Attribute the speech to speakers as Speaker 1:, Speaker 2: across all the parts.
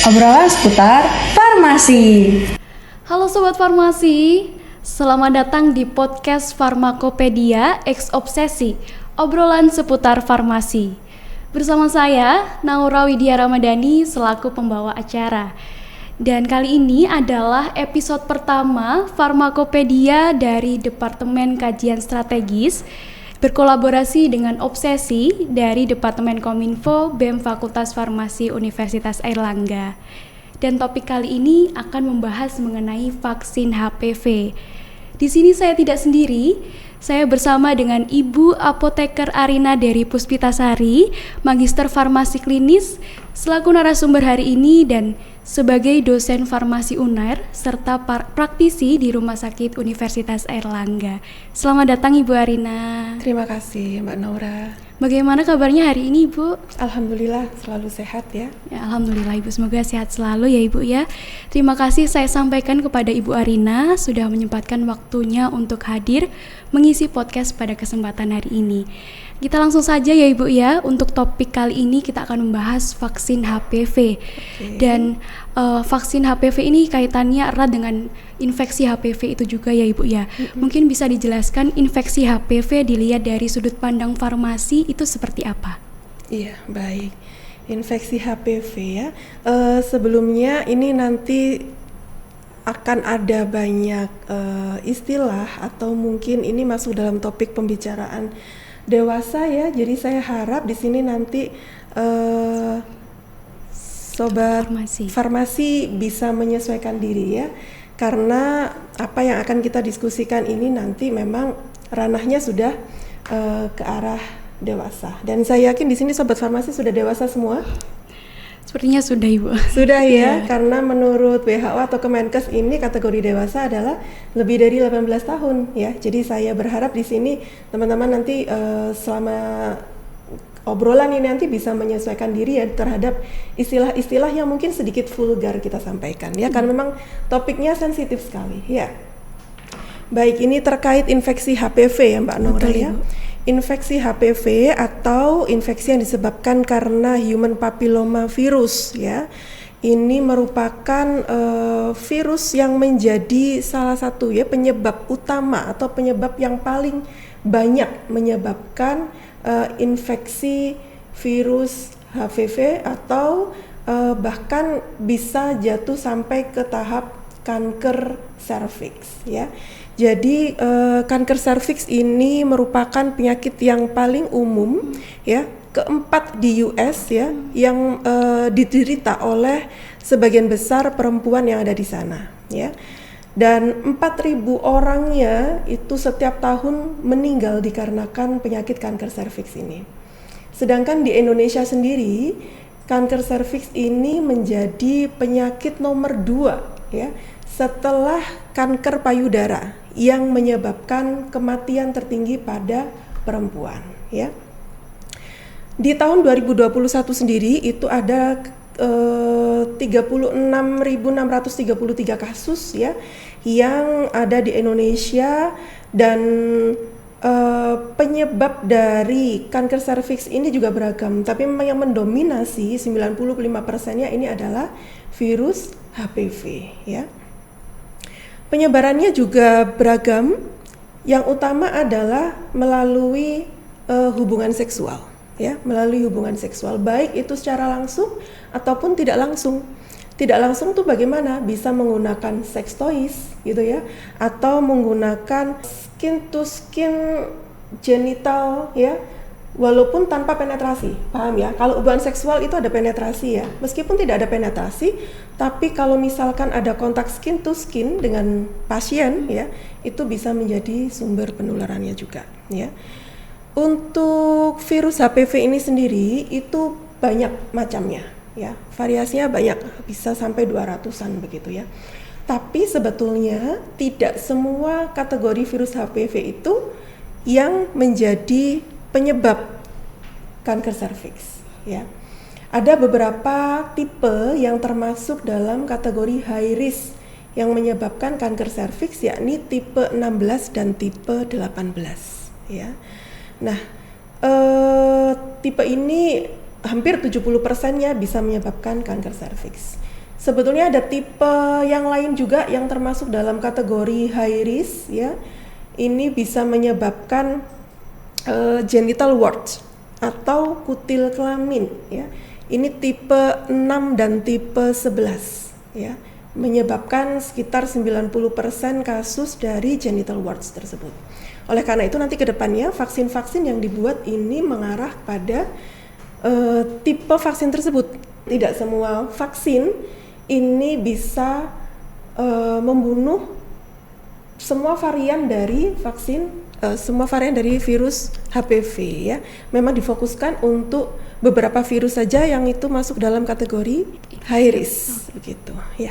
Speaker 1: Obrolan seputar farmasi.
Speaker 2: Halo Sobat Farmasi, selamat datang di podcast Farmakopedia X Obsesi, obrolan seputar farmasi. Bersama saya, Naura Widya Ramadhani selaku pembawa acara. Dan kali ini adalah episode pertama Farmakopedia dari Departemen Kajian Strategis berkolaborasi dengan Obsesi dari Departemen Kominfo BEM Fakultas Farmasi Universitas Airlangga. Dan topik kali ini akan membahas mengenai vaksin HPV. Di sini saya tidak sendiri, saya bersama dengan Ibu Apoteker Arina Dery Puspitasari, Magister Farmasi Klinis, selaku narasumber hari ini dan sebagai dosen farmasi UNAIR serta praktisi di Rumah Sakit Universitas Airlangga. Selamat datang Ibu Arina.
Speaker 3: Terima kasih Mbak Naura.
Speaker 2: Bagaimana kabarnya hari ini Ibu?
Speaker 3: Alhamdulillah selalu sehat ya.
Speaker 2: Alhamdulillah Ibu, semoga sehat selalu ya Ibu ya. Terima kasih saya sampaikan kepada Ibu Arina sudah menyempatkan waktunya untuk hadir mengisi podcast pada kesempatan hari ini. Kita langsung saja ya Ibu ya, untuk topik kali ini kita akan membahas vaksin HPV. Dan vaksin HPV ini kaitannya erat dengan infeksi HPV itu juga ya Ibu ya. Mungkin bisa dijelaskan infeksi HPV dilihat dari sudut pandang farmasi itu seperti apa?
Speaker 3: Iya, baik. Infeksi HPV ya, sebelumnya ini nanti akan ada banyak istilah atau mungkin ini masuk dalam topik pembicaraan dewasa ya, jadi saya harap di sini nanti sobat farmasi bisa menyesuaikan diri ya, karena apa yang akan kita diskusikan ini nanti memang ranahnya sudah ke arah dewasa, dan saya yakin di sini sobat farmasi sudah dewasa semua.
Speaker 2: Sepertinya sudah Ibu.
Speaker 3: Sudah ya, karena menurut WHO atau Kemenkes ini kategori dewasa adalah lebih dari 18 tahun ya. Jadi saya berharap di sini teman-teman nanti selama obrolan ini nanti bisa menyesuaikan diri ya terhadap istilah-istilah yang mungkin sedikit vulgar kita sampaikan ya, karena memang topiknya sensitif sekali ya. Baik, ini terkait infeksi HPV ya Mbak Nora ya. Infeksi HPV atau infeksi yang disebabkan karena human papilloma virus ya. Ini merupakan virus yang menjadi salah satu ya penyebab utama atau penyebab yang paling banyak menyebabkan infeksi virus HPV atau bahkan bisa jatuh sampai ke tahap kanker serviks ya. Jadi kanker serviks ini merupakan penyakit yang paling umum ya, keempat di US ya, yang diderita oleh sebagian besar perempuan yang ada di sana ya. Dan 4.000 orangnya itu setiap tahun meninggal dikarenakan penyakit kanker serviks ini. Sedangkan di Indonesia sendiri kanker serviks ini menjadi penyakit nomor 2 ya, setelah kanker payudara yang menyebabkan kematian tertinggi pada perempuan ya. Di tahun 2021 sendiri itu ada 36.633 kasus ya yang ada di Indonesia, dan penyebab dari kanker serviks ini juga beragam, tapi memang yang mendominasi 95%-nya ini adalah virus HPV ya. Penyebarannya juga beragam. Yang utama adalah melalui hubungan seksual ya, melalui hubungan seksual, baik itu secara langsung ataupun tidak langsung. Tidak langsung tuh bagaimana? Bisa menggunakan sex toys gitu ya, atau menggunakan skin to skin genital ya, walaupun tanpa penetrasi, paham ya? Kalau hubungan seksual itu ada penetrasi ya, meskipun tidak ada penetrasi, tapi kalau misalkan ada kontak skin to skin dengan pasien ya, itu bisa menjadi sumber penularannya juga ya. Untuk virus HPV ini sendiri itu banyak macamnya ya, variasinya banyak, bisa sampai 200-an begitu ya. Tapi sebetulnya tidak semua kategori virus HPV itu yang menjadi penyebab kanker serviks ya. Ada beberapa tipe yang termasuk dalam kategori high risk yang menyebabkan kanker serviks, yakni tipe 16 dan tipe 18 ya. Nah, tipe ini hampir 70%-nya bisa menyebabkan kanker serviks. Sebetulnya ada tipe yang lain juga yang termasuk dalam kategori high risk ya. Ini bisa menyebabkan genital warts atau kutil kelamin ya. Ini tipe 6 dan tipe 11 ya. Menyebabkan sekitar 90% kasus dari genital warts tersebut. Oleh karena itu nanti ke depannya vaksin-vaksin yang dibuat ini mengarah pada tipe vaksin tersebut. Tidak semua vaksin ini bisa membunuh semua varian dari vaksin, semua varian dari virus HPV ya. Memang difokuskan untuk beberapa virus saja yang itu masuk dalam kategori high risk begitu ya.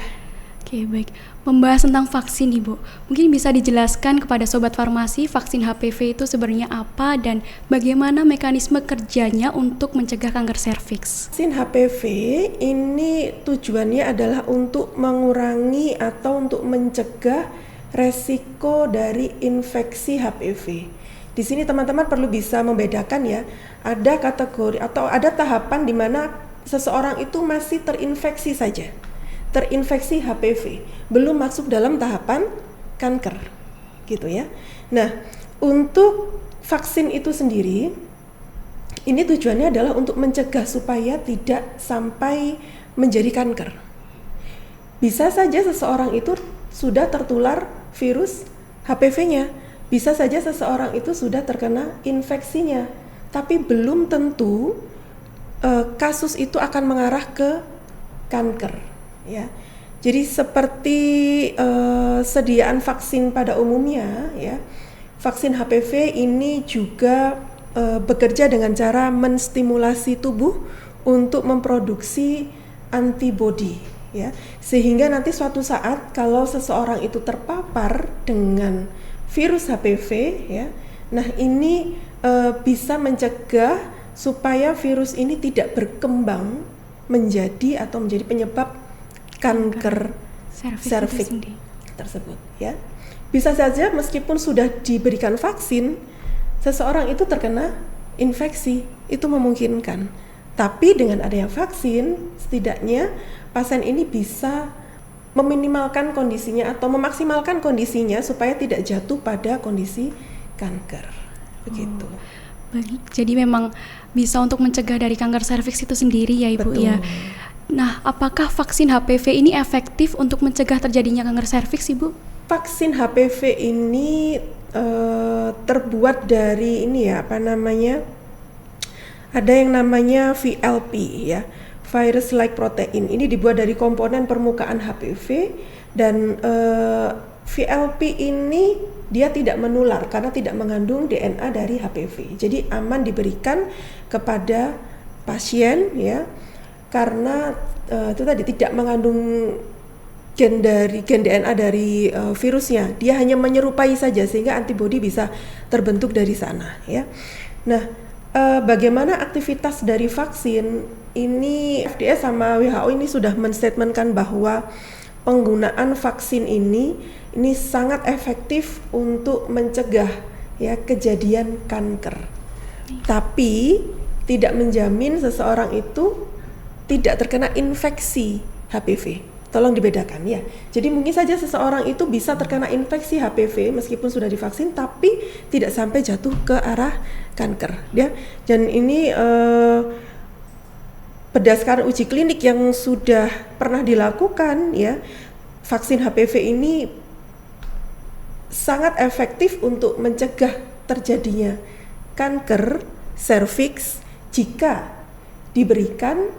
Speaker 2: Oke, baik. Membahas tentang vaksin nih, Bu. Mungkin bisa dijelaskan kepada Sobat Farmasi vaksin HPV itu sebenarnya apa dan bagaimana mekanisme kerjanya untuk mencegah kanker serviks?
Speaker 3: Vaksin HPV ini tujuannya adalah untuk mengurangi atau untuk mencegah resiko dari infeksi HPV. Di sini teman-teman perlu bisa membedakan ya, ada kategori atau ada tahapan di mana seseorang itu masih terinfeksi saja. Terinfeksi HPV, belum masuk dalam tahapan kanker, gitu ya. Nah, untuk vaksin itu sendiri, ini tujuannya adalah untuk mencegah supaya tidak sampai menjadi kanker. Bisa saja seseorang itu sudah tertular virus HPV-nya, bisa saja seseorang itu sudah terkena infeksinya, tapi belum tentu kasus itu akan mengarah ke kanker. Ya, jadi seperti sediaan vaksin pada umumnya, ya, vaksin HPV ini juga bekerja dengan cara menstimulasi tubuh untuk memproduksi antibodi, ya, sehingga nanti suatu saat kalau seseorang itu terpapar dengan virus HPV, ya, nah ini bisa mencegah supaya virus ini tidak berkembang menjadi atau menjadi penyebab kanker serviks tersebut ya. Bisa saja meskipun sudah diberikan vaksin, seseorang itu terkena infeksi, itu memungkinkan. Tapi dengan adanya vaksin, setidaknya pasien ini bisa meminimalkan kondisinya atau memaksimalkan kondisinya supaya tidak jatuh pada kondisi kanker. Begitu.
Speaker 2: Baik, jadi memang bisa untuk mencegah dari kanker serviks itu sendiri ya Ibu.
Speaker 3: Betul.
Speaker 2: Ya. Nah, apakah vaksin HPV ini efektif untuk mencegah terjadinya kanker serviks, Ibu?
Speaker 3: Vaksin HPV ini terbuat dari ini ya, apa namanya? Ada yang namanya VLP ya, virus-like protein. Ini dibuat dari komponen permukaan HPV dan VLP ini dia tidak menular karena tidak mengandung DNA dari HPV. Jadi aman diberikan kepada pasien ya. Karena itu tadi tidak mengandung gen DNA dari virusnya, dia hanya menyerupai saja sehingga antibodi bisa terbentuk dari sana ya. Nah, bagaimana aktivitas dari vaksin ini? FDA sama WHO ini sudah menstatementkan bahwa penggunaan vaksin ini sangat efektif untuk mencegah ya kejadian kanker. Tapi tidak menjamin seseorang itu tidak terkena infeksi HPV. Tolong dibedakan ya. Jadi mungkin saja seseorang itu bisa terkena infeksi HPV meskipun sudah divaksin, tapi tidak sampai jatuh ke arah kanker ya. Dan ini berdasarkan uji klinik yang sudah pernah dilakukan ya, vaksin HPV ini sangat efektif untuk mencegah terjadinya kanker serviks jika diberikan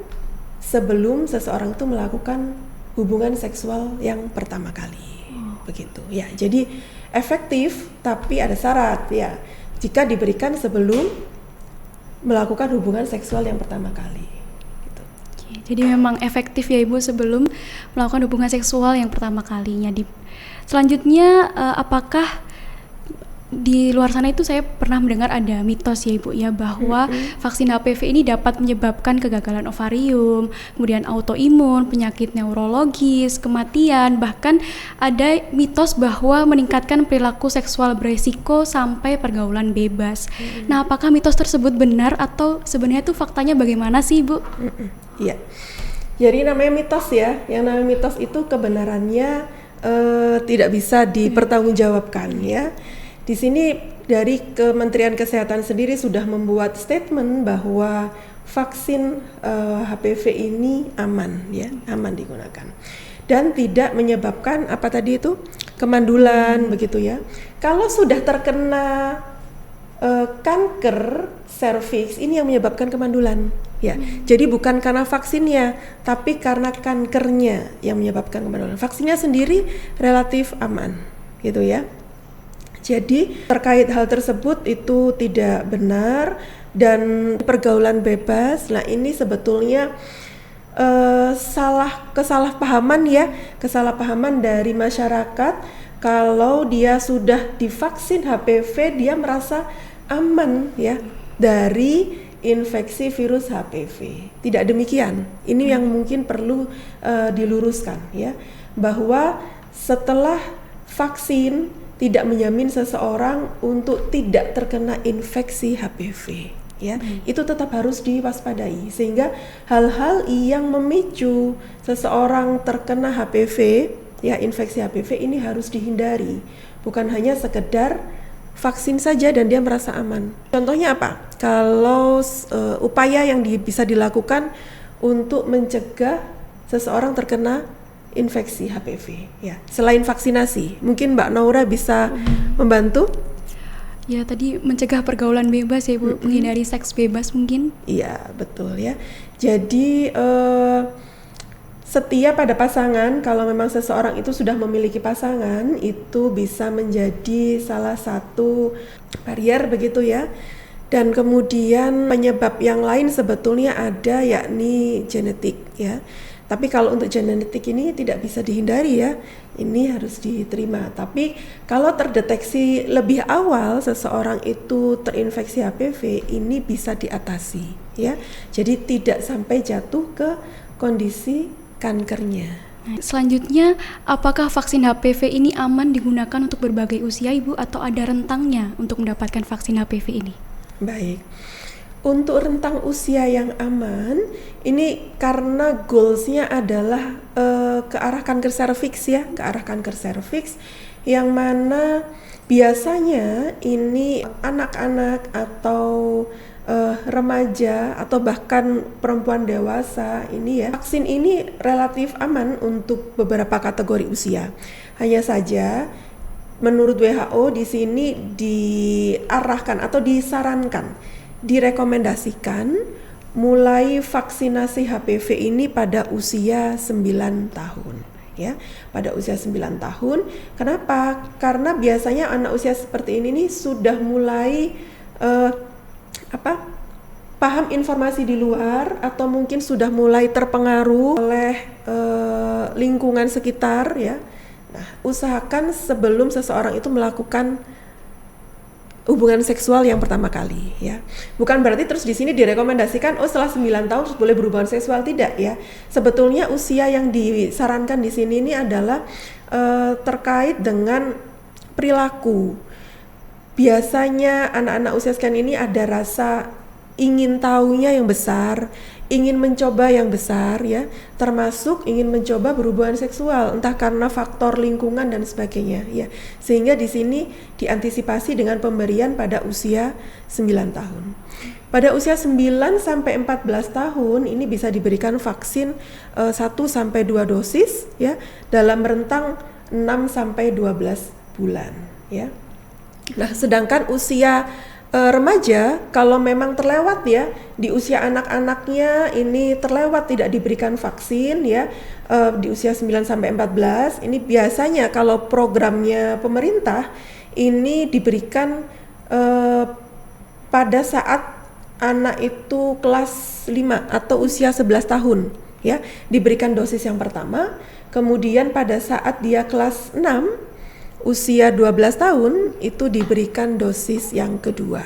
Speaker 3: sebelum seseorang itu melakukan hubungan seksual yang pertama kali. Begitu ya. Jadi efektif tapi ada syarat ya. Jika diberikan sebelum melakukan hubungan seksual yang pertama kali. Gitu.
Speaker 2: Oke, jadi memang efektif ya Ibu sebelum melakukan hubungan seksual yang pertama kalinya. Selanjutnya apakah di luar sana itu saya pernah mendengar ada mitos ya Ibu ya bahwa vaksin HPV ini dapat menyebabkan kegagalan ovarium, kemudian autoimun, penyakit neurologis, kematian, bahkan ada mitos bahwa meningkatkan perilaku seksual beresiko sampai pergaulan bebas. Nah, apakah mitos tersebut benar atau sebenarnya itu faktanya bagaimana sih Ibu?
Speaker 3: Iya. Jadi namanya mitos ya, yang namanya mitos itu kebenarannya tidak bisa dipertanggungjawabkan ya. Di sini dari Kementerian Kesehatan sendiri sudah membuat statement bahwa vaksin HPV ini aman ya, aman digunakan dan tidak menyebabkan apa tadi itu kemandulan begitu ya. Kalau sudah terkena kanker serviks ini yang menyebabkan kemandulan ya. Jadi bukan karena vaksinnya, tapi karena kankernya yang menyebabkan kemandulan. Vaksinnya sendiri relatif aman, gitu ya. Jadi terkait hal tersebut itu tidak benar dan pergaulan bebas. Nah ini sebetulnya kesalahpahaman ya, kesalahpahaman dari masyarakat. Kalau dia sudah divaksin HPV, dia merasa aman ya dari infeksi virus HPV. Tidak demikian. Ini yang mungkin perlu diluruskan ya, bahwa setelah vaksin tidak menjamin seseorang untuk tidak terkena infeksi HPV ya. Itu tetap harus diwaspadai sehingga hal-hal yang memicu seseorang terkena HPV ya, infeksi HPV ini harus dihindari, bukan hanya sekedar vaksin saja dan dia merasa aman. Contohnya apa? Kalau upaya yang bisa dilakukan untuk mencegah seseorang terkena infeksi HPV ya, selain vaksinasi, mungkin Mbak Naura bisa membantu?
Speaker 2: Ya tadi mencegah pergaulan bebas ya Bu, menghindari seks bebas mungkin?
Speaker 3: Iya betul ya. Jadi setia pada pasangan, kalau memang seseorang itu sudah memiliki pasangan, itu bisa menjadi salah satu barier begitu ya. Dan kemudian penyebab yang lain sebetulnya ada, yakni genetik ya. Tapi kalau untuk genetik ini tidak bisa dihindari ya, ini harus diterima. Tapi kalau terdeteksi lebih awal seseorang itu terinfeksi HPV, ini bisa diatasi ya. Jadi tidak sampai jatuh ke kondisi kankernya.
Speaker 2: Selanjutnya, apakah vaksin HPV ini aman digunakan untuk berbagai usia Ibu atau ada rentangnya untuk mendapatkan vaksin HPV ini?
Speaker 3: Baik. Untuk rentang usia yang aman, ini karena goalsnya adalah ke arah kanker serviks ya, ke arah kanker serviks yang mana biasanya ini anak-anak atau remaja atau bahkan perempuan dewasa ini ya, vaksin ini relatif aman untuk beberapa kategori usia. Hanya saja menurut WHO di sini diarahkan atau disarankan, direkomendasikan mulai vaksinasi HPV ini pada usia 9 tahun ya, pada usia 9 tahun. Kenapa? Karena biasanya anak usia seperti ini nih sudah mulai paham informasi di luar atau mungkin sudah mulai terpengaruh oleh lingkungan sekitar ya. Nah, usahakan sebelum seseorang itu melakukan hubungan seksual yang pertama kali ya. Bukan berarti terus di sini direkomendasikan setelah 9 tahun terus boleh berhubungan seksual, tidak ya. Sebetulnya usia yang disarankan di sini ini adalah terkait dengan perilaku. Biasanya anak-anak usia sekian ini ada rasa ingin tahunya yang besar, ingin mencoba yang besar ya, termasuk ingin mencoba berhubungan seksual, entah karena faktor lingkungan dan sebagainya ya. Sehingga di sini diantisipasi dengan pemberian pada usia 9 tahun. Pada usia 9 sampai 14 tahun ini bisa diberikan vaksin 1 sampai 2 dosis ya, dalam rentang 6 sampai 12 bulan ya. Nah, sedangkan usia remaja kalau memang terlewat ya, di usia anak-anaknya ini terlewat tidak diberikan vaksin ya, di usia 9 sampai 14 ini biasanya kalau programnya pemerintah ini diberikan pada saat anak itu kelas 5 atau usia 11 tahun ya, diberikan dosis yang pertama, kemudian pada saat dia kelas 6 usia 12 tahun itu diberikan dosis yang kedua.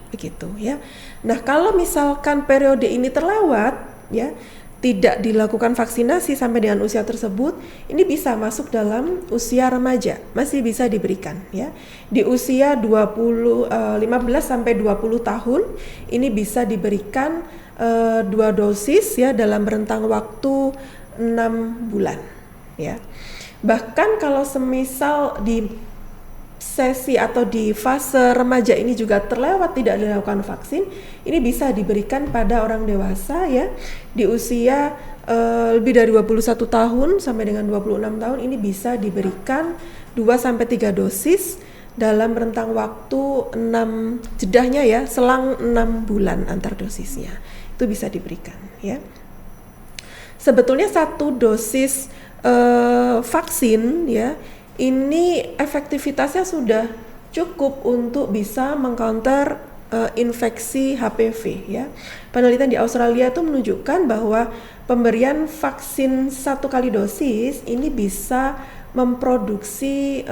Speaker 3: Begitu ya. Nah, kalau misalkan periode ini terlewat ya, tidak dilakukan vaksinasi sampai dengan usia tersebut, ini bisa masuk dalam usia remaja, masih bisa diberikan ya. Di usia 15 sampai 20 tahun ini bisa diberikan 2 dosis ya dalam rentang waktu 6 bulan ya. Bahkan kalau semisal di sesi atau di fase remaja ini juga terlewat tidak dilakukan vaksin, ini bisa diberikan pada orang dewasa ya di usia lebih dari 21 tahun sampai dengan 26 tahun. Ini bisa diberikan 2-3 dosis dalam rentang waktu 6 jedahnya ya, selang 6 bulan antar dosisnya. Itu bisa diberikan ya. Sebetulnya 1 dosis vaksin ya, ini efektivitasnya sudah cukup untuk bisa mengcounter infeksi HPV ya. Penelitian di Australia itu menunjukkan bahwa pemberian vaksin 1 kali dosis ini bisa memproduksi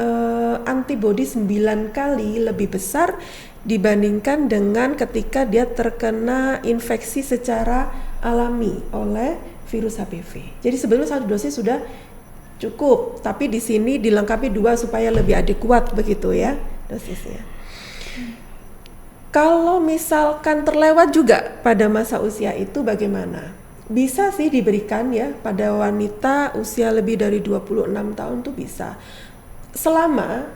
Speaker 3: antibodi 9 kali lebih besar dibandingkan dengan ketika dia terkena infeksi secara alami oleh virus HPV. Jadi sebetulnya 1 dosis sudah cukup, tapi di sini dilengkapi 2 supaya lebih adekuat begitu ya dosisnya. Kalau misalkan terlewat juga pada masa usia itu bagaimana? Bisa sih diberikan ya pada wanita usia lebih dari 26 tahun tuh bisa. Selama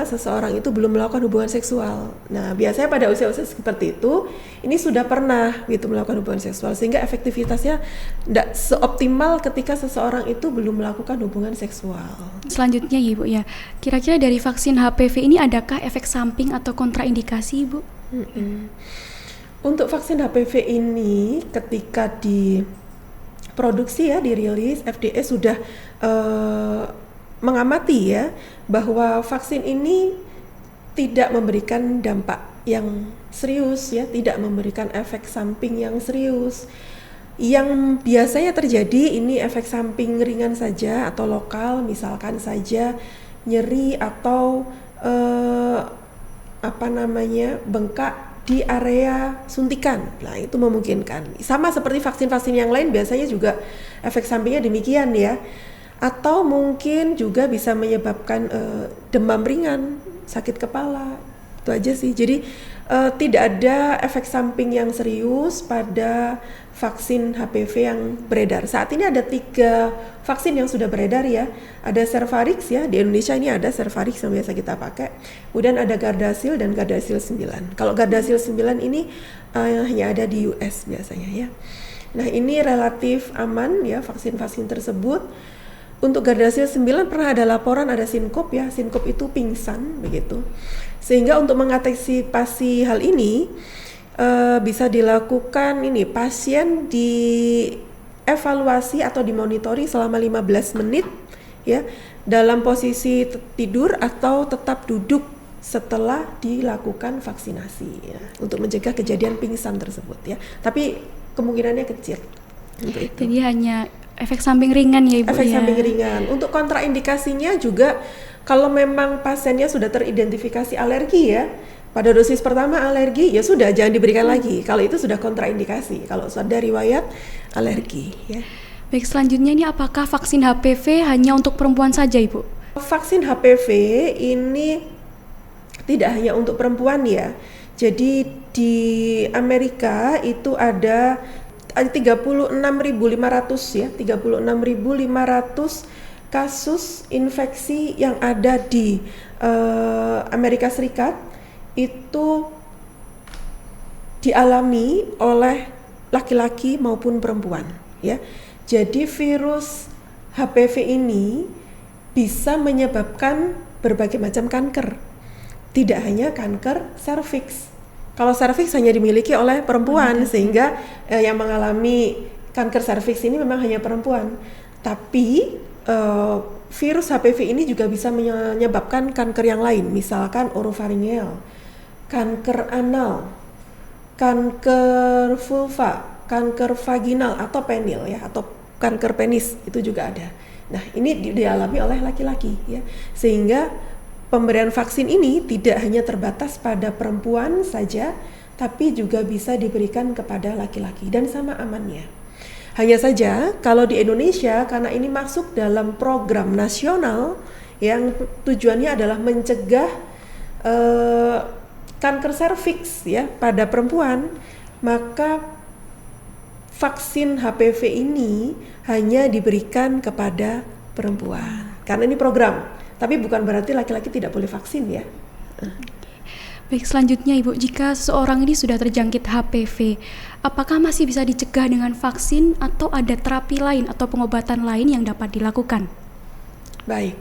Speaker 3: seseorang itu belum melakukan hubungan seksual. Nah, biasanya pada usia-usia seperti itu, ini sudah pernah gitu melakukan hubungan seksual, sehingga efektivitasnya tidak seoptimal ketika seseorang itu belum melakukan hubungan seksual.
Speaker 2: Selanjutnya Ibu ya, kira-kira dari vaksin HPV ini adakah efek samping atau kontraindikasi Ibu?
Speaker 3: Untuk vaksin HPV ini ketika diproduksi ya, dirilis, FDA sudah mengamati ya bahwa vaksin ini tidak memberikan dampak yang serius ya, tidak memberikan efek samping yang serius. Yang biasanya terjadi ini efek samping ringan saja atau lokal, misalkan saja nyeri atau bengkak di area suntikan. Nah, itu memungkinkan. Sama seperti vaksin-vaksin yang lain biasanya juga efek sampingnya demikian ya. Atau mungkin juga bisa menyebabkan demam ringan, sakit kepala. Itu aja sih. Jadi tidak ada efek samping yang serius pada vaksin HPV yang beredar. Saat ini ada 3 vaksin yang sudah beredar ya. Ada Cervarix ya, di Indonesia ini ada Cervarix yang biasa kita pakai. Kemudian ada Gardasil dan Gardasil 9. Kalau Gardasil 9 ini hanya ada di US biasanya ya. Nah, ini relatif aman ya vaksin-vaksin tersebut. Untuk Gardasil 9 pernah ada laporan ada sinkop ya, sinkop itu pingsan begitu. Sehingga untuk mengantisipasi hal ini bisa dilakukan ini, pasien dievaluasi atau dimonitori selama 15 menit ya dalam posisi tidur atau tetap duduk setelah dilakukan vaksinasi ya, untuk mencegah kejadian pingsan tersebut ya. Tapi kemungkinannya kecil.
Speaker 2: Jadi hanya efek samping ringan ya Ibu
Speaker 3: efek
Speaker 2: ya.
Speaker 3: samping ringan. Untuk kontraindikasinya juga kalau memang pasiennya sudah teridentifikasi alergi ya, pada dosis pertama alergi ya sudah jangan diberikan lagi. Kalau itu sudah kontraindikasi, kalau sudah riwayat alergi ya.
Speaker 2: Baik, selanjutnya ini apakah vaksin HPV hanya untuk perempuan saja Ibu?
Speaker 3: Vaksin HPV ini tidak hanya untuk perempuan ya. Jadi di Amerika itu ada 36.500 ya, 36.500 kasus infeksi yang ada di Amerika Serikat itu dialami oleh laki-laki maupun perempuan ya. Jadi virus HPV ini bisa menyebabkan berbagai macam kanker. Tidak hanya kanker serviks. Kalau serviks hanya dimiliki oleh perempuan, sehingga yang mengalami kanker serviks ini memang hanya perempuan. Tapi virus HPV ini juga bisa menyebabkan kanker yang lain, misalkan orofaringeal, kanker anal, kanker vulva, kanker vaginal atau penil ya, atau kanker penis itu juga ada. Nah, ini dialami oleh laki-laki ya. Sehingga pemberian vaksin ini tidak hanya terbatas pada perempuan saja, tapi juga bisa diberikan kepada laki-laki dan sama amannya. Hanya saja kalau di Indonesia, karena ini masuk dalam program nasional yang tujuannya adalah mencegah kanker serviks ya pada perempuan, maka vaksin HPV ini hanya diberikan kepada perempuan. Karena ini program, tapi bukan berarti laki-laki tidak boleh vaksin ya.
Speaker 2: Baik, selanjutnya Ibu, jika seseorang ini sudah terjangkit HPV, apakah masih bisa dicegah dengan vaksin atau ada terapi lain atau pengobatan lain yang dapat dilakukan?
Speaker 3: Baik,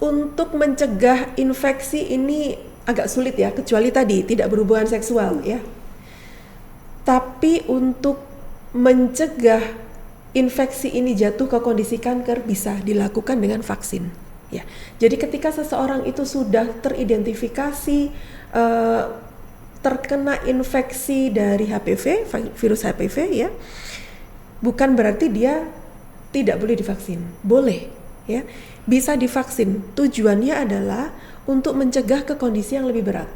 Speaker 3: untuk mencegah infeksi ini agak sulit ya, kecuali tadi tidak berhubungan seksual ya. Tapi untuk mencegah infeksi ini jatuh ke kondisi kanker bisa dilakukan dengan vaksin. Ya, jadi ketika seseorang itu sudah teridentifikasi terkena infeksi dari HPV, virus HPV ya, bukan berarti dia tidak boleh divaksin, boleh ya, bisa divaksin. Tujuannya adalah untuk mencegah ke kondisi yang lebih berat.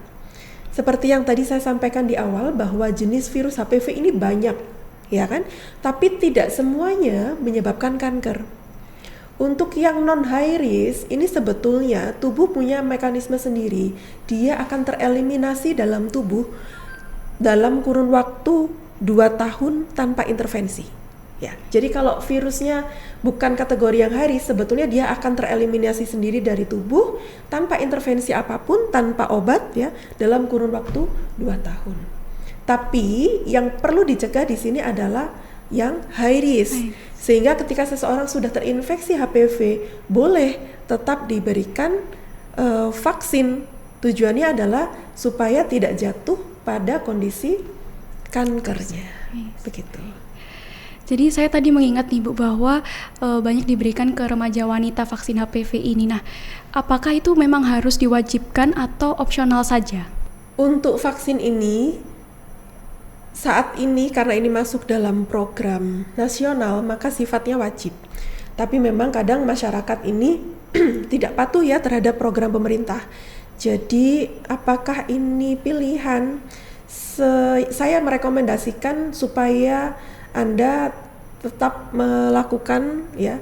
Speaker 3: Seperti yang tadi saya sampaikan di awal bahwa jenis virus HPV ini banyak, ya kan? Tapi tidak semuanya menyebabkan kanker. Untuk yang non high risk ini sebetulnya tubuh punya mekanisme sendiri. Dia akan tereliminasi dalam tubuh dalam kurun waktu 2 tahun tanpa intervensi. Ya, jadi kalau virusnya bukan kategori yang high risk, sebetulnya dia akan tereliminasi sendiri dari tubuh tanpa intervensi apapun, tanpa obat ya, dalam kurun waktu 2 tahun. Tapi yang perlu dicegah di sini adalah yang high risk. Sehingga ketika seseorang sudah terinfeksi HPV, boleh tetap diberikan vaksin. Tujuannya adalah supaya tidak jatuh pada kondisi kankernya. Begitu.
Speaker 2: Jadi saya tadi mengingat nih Bu bahwa banyak diberikan ke remaja wanita vaksin HPV ini. Nah, apakah itu memang harus diwajibkan atau opsional saja?
Speaker 3: Untuk vaksin ini saat ini karena ini masuk dalam program nasional maka sifatnya wajib. Tapi memang kadang masyarakat ini tidak patuh ya terhadap program pemerintah. Jadi apakah ini pilihan? Saya merekomendasikan supaya Anda tetap melakukan ya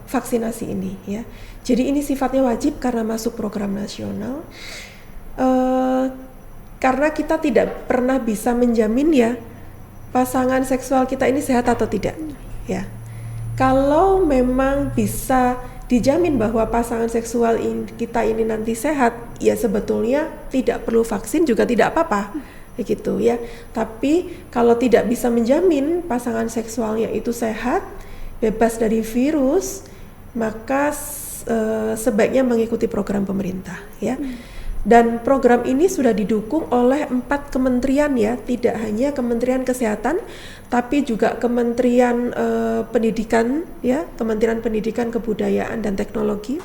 Speaker 3: vaksinasi ini ya. Jadi ini sifatnya wajib karena masuk program nasional. Karena kita tidak pernah bisa menjamin ya pasangan seksual kita ini sehat atau tidak ya. Kalau memang bisa dijamin bahwa pasangan seksual kita ini nanti sehat, ya sebetulnya tidak perlu vaksin juga tidak apa-apa begitu ya. Tapi kalau tidak bisa menjamin pasangan seksualnya itu sehat, bebas dari virus, maka sebaiknya mengikuti program pemerintah ya. Dan program ini sudah didukung oleh 4 kementerian ya, tidak hanya Kementerian Kesehatan, tapi juga Kementerian Pendidikan ya, Kementerian Pendidikan Kebudayaan dan Teknologi,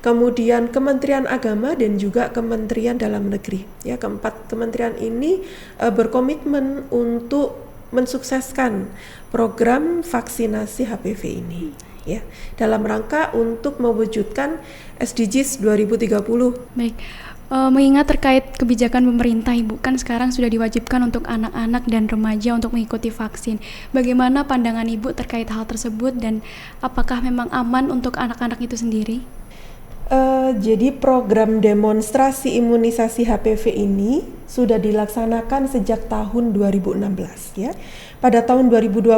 Speaker 3: kemudian Kementerian Agama dan juga Kementerian Dalam Negeri. Ya, keempat kementerian ini berkomitmen untuk mensukseskan program vaksinasi HPV ini. Ya, dalam rangka untuk mewujudkan SDGs 2030.
Speaker 2: Baik. Mengingat terkait kebijakan pemerintah, Ibu, kan sekarang sudah diwajibkan untuk anak-anak dan remaja untuk mengikuti vaksin. Bagaimana pandangan Ibu terkait hal tersebut dan apakah memang aman untuk anak-anak itu sendiri?
Speaker 3: Jadi program demonstrasi imunisasi HPV ini sudah dilaksanakan sejak tahun 2016 ya. Pada tahun 2020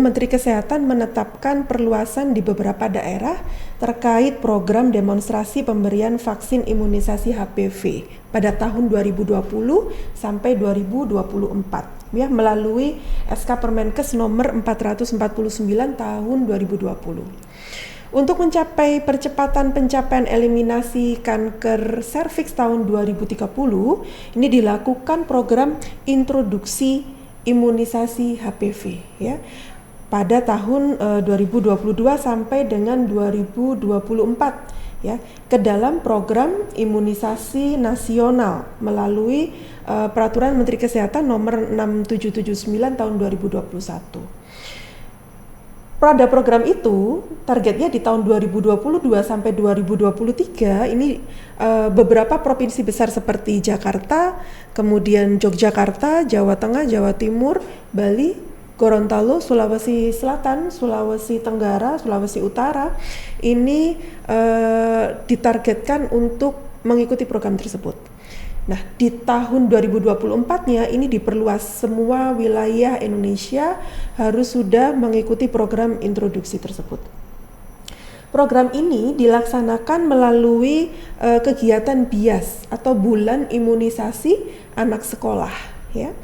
Speaker 3: Menteri Kesehatan menetapkan perluasan di beberapa daerah terkait program demonstrasi pemberian vaksin imunisasi HPV pada tahun 2020 sampai 2024 ya, melalui SK Permenkes nomor 449 tahun 2020. Untuk mencapai percepatan pencapaian eliminasi kanker serviks tahun 2030, ini dilakukan program introduksi imunisasi HPV ya pada tahun 2022 sampai dengan 2024 ya, ke dalam program imunisasi nasional melalui Peraturan Menteri Kesehatan nomor 6779 tahun 2021. Pada program itu targetnya di tahun 2022 sampai 2023 ini beberapa provinsi besar seperti Jakarta, kemudian Yogyakarta, Jawa Tengah, Jawa Timur, Bali, Gorontalo, Sulawesi Selatan, Sulawesi Tenggara, Sulawesi Utara ini ditargetkan untuk mengikuti program tersebut. Nah, di tahun 2024-nya ini diperluas, semua wilayah Indonesia harus sudah mengikuti program introduksi tersebut. Program ini dilaksanakan melalui kegiatan BIAS atau Bulan Imunisasi Anak Sekolah, ya.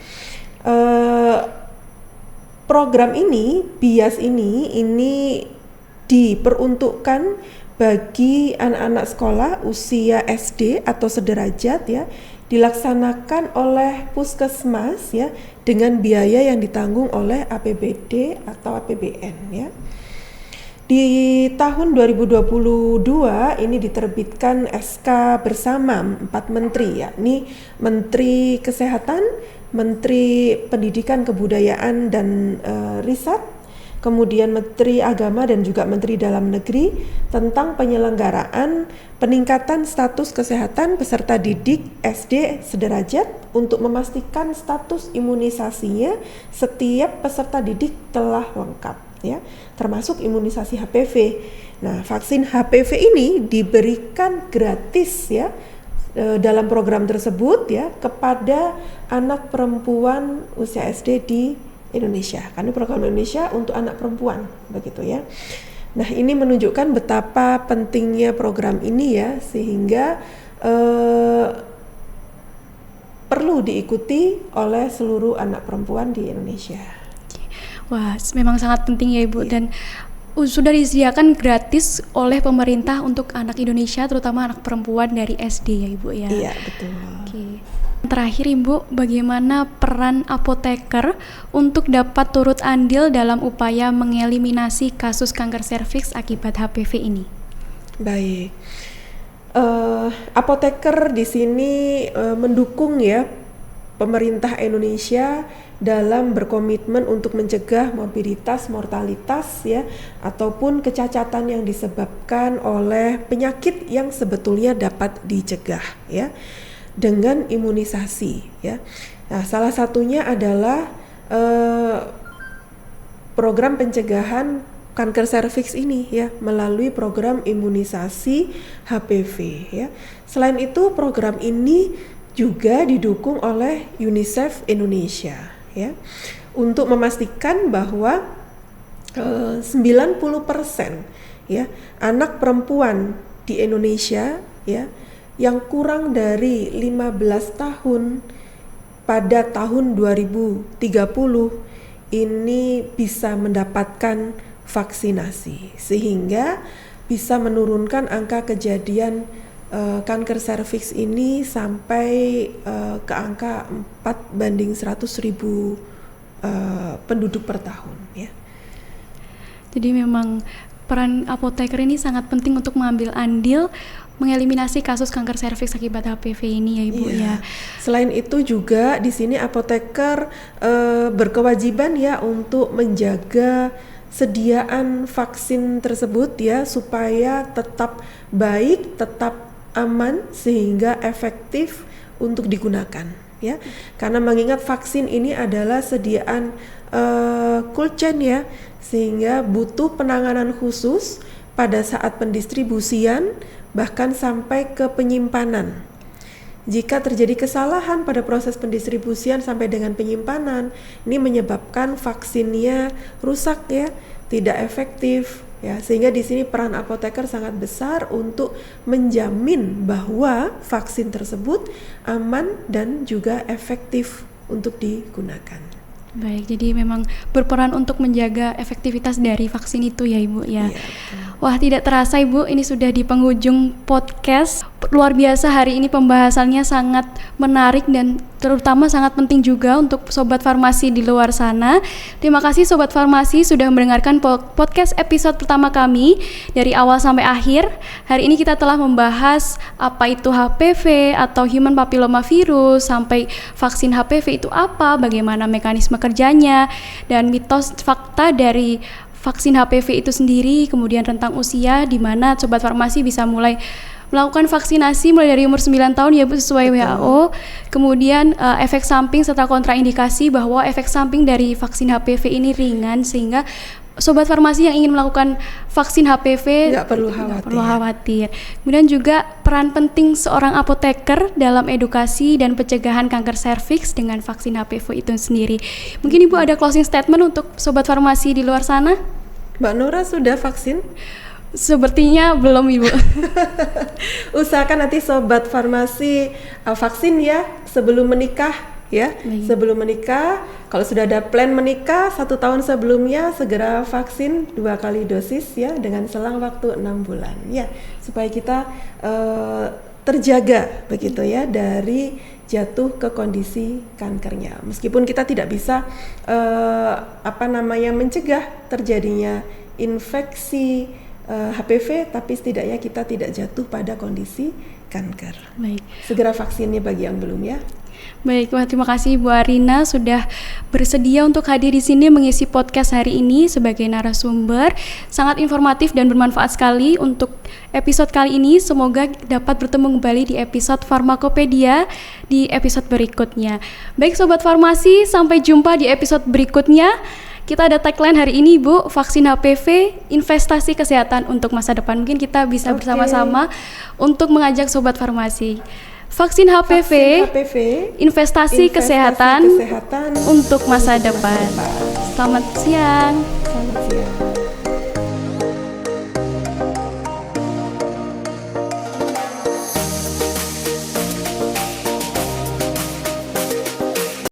Speaker 3: Program ini, BIAS ini diperuntukkan bagi anak-anak sekolah usia SD atau sederajat, ya, dilaksanakan oleh puskesmas, ya, dengan biaya yang ditanggung oleh APBD atau APBN, ya. Di tahun 2022 ini diterbitkan SK bersama 4 menteri, yakni Menteri Kesehatan, Menteri Pendidikan Kebudayaan dan Riset, kemudian Menteri Agama dan juga Menteri Dalam Negeri tentang penyelenggaraan peningkatan status kesehatan peserta didik SD sederajat untuk memastikan status imunisasinya setiap peserta didik telah lengkap, ya, termasuk imunisasi HPV. Nah, vaksin HPV ini diberikan gratis, ya, dalam program tersebut, ya, kepada anak perempuan usia SD di Indonesia, karena program Indonesia untuk anak perempuan, begitu, ya. Nah, ini menunjukkan betapa pentingnya program ini, ya, sehingga perlu diikuti oleh seluruh anak perempuan di Indonesia.
Speaker 2: Wah, memang sangat penting ya Ibu,
Speaker 3: Iya.
Speaker 2: dan sudah disediakan gratis oleh pemerintah untuk anak Indonesia, terutama anak perempuan dari SD ya Ibu ya.
Speaker 3: Iya, betul.
Speaker 2: Oke. Terakhir Ibu, bagaimana peran apoteker untuk dapat turut andil dalam upaya mengeliminasi kasus kanker serviks akibat HPV ini?
Speaker 3: Baik, apoteker di sini mendukung, ya, pemerintah Indonesia dalam berkomitmen untuk mencegah morbiditas, mortalitas, ya, ataupun kecacatan yang disebabkan oleh penyakit yang sebetulnya dapat dicegah, ya, dengan imunisasi, ya. Nah, salah satunya adalah program pencegahan kanker serviks ini, ya, melalui program imunisasi HPV, ya. Selain itu, program ini juga didukung oleh UNICEF Indonesia, ya, untuk memastikan bahwa 90%, ya, anak perempuan di Indonesia, ya, yang kurang dari 15 tahun pada tahun 2030 ini bisa mendapatkan vaksinasi, sehingga bisa menurunkan angka kejadian kanker serviks ini sampai ke angka 4:100.000 penduduk per tahun, ya.
Speaker 2: Jadi memang peran apoteker ini sangat penting untuk mengambil andil mengeliminasi kasus kanker serviks akibat HPV ini ya Ibu,
Speaker 3: Iya.
Speaker 2: ya.
Speaker 3: Selain itu juga di sini apoteker berkewajiban, ya, untuk menjaga sediaan vaksin tersebut, ya, supaya tetap baik, tetap aman, sehingga efektif untuk digunakan, ya. Karena mengingat vaksin ini adalah sediaan cold chain, ya, sehingga butuh penanganan khusus pada saat pendistribusian, bahkan sampai ke penyimpanan. Jika terjadi kesalahan pada proses pendistribusian sampai dengan penyimpanan, ini menyebabkan vaksinnya rusak, ya, tidak efektif, ya, sehingga di sini peran apoteker sangat besar untuk menjamin bahwa vaksin tersebut aman dan juga efektif untuk digunakan.
Speaker 2: Baik, jadi memang berperan untuk menjaga efektivitas dari vaksin itu ya Ibu, ya.
Speaker 3: Iya, betul.
Speaker 2: Wah, tidak terasa Ibu, ini sudah di penghujung podcast. Luar biasa, hari ini pembahasannya sangat menarik dan terutama sangat penting juga untuk Sobat Farmasi di luar sana. Terima kasih Sobat Farmasi sudah mendengarkan podcast episode pertama kami dari awal sampai akhir. Hari ini kita telah membahas apa itu HPV atau Human Papilloma Virus, sampai vaksin HPV itu apa, bagaimana mekanisme kerjanya, dan mitos fakta dari vaksin HPV itu sendiri, kemudian rentang usia di mana Sobat Farmasi bisa mulai melakukan vaksinasi mulai dari umur 9 tahun ya Bu, sesuai WHO. Kemudian efek samping serta kontraindikasi, bahwa efek samping dari vaksin HPV ini ringan, sehingga Sobat Farmasi yang ingin melakukan vaksin HPV
Speaker 3: Nggak perlu
Speaker 2: nggak
Speaker 3: khawatir.
Speaker 2: perlu khawatir. Kemudian juga peran penting seorang apoteker dalam edukasi dan pencegahan kanker serviks dengan vaksin HPV itu sendiri. Mungkin Ibu ada closing statement untuk Sobat Farmasi di luar sana?
Speaker 3: Mbak Nora sudah vaksin?
Speaker 2: Sepertinya belum, Ibu.
Speaker 3: Usahakan nanti Sobat Farmasi vaksin ya sebelum menikah ya.
Speaker 2: Baik.
Speaker 3: Sebelum menikah, kalau sudah ada plan menikah 1 tahun sebelumnya segera vaksin 2 kali dosis ya dengan selang waktu 6 bulan ya, supaya kita terjaga begitu ya dari jatuh ke kondisi kankernya. Meskipun kita tidak bisa mencegah terjadinya infeksi HPV, tapi setidaknya kita tidak jatuh pada kondisi kanker.
Speaker 2: Baik.
Speaker 3: Segera vaksinnya bagi yang belum ya.
Speaker 2: Baik, wah, terima kasih Bu Arina sudah bersedia untuk hadir di sini mengisi podcast hari ini sebagai narasumber. Sangat informatif dan bermanfaat sekali untuk episode kali ini. Semoga dapat bertemu kembali di episode Farmakopedia di episode berikutnya. Baik Sobat Farmasi, sampai jumpa di episode berikutnya. Kita ada tagline hari ini, Bu, vaksin HPV, investasi kesehatan untuk masa depan. Mungkin kita bisa bersama-sama untuk mengajak Sobat Farmasi. Vaksin HPV, investasi kesehatan untuk masa depan. Selamat siang.
Speaker 3: Selamat siang.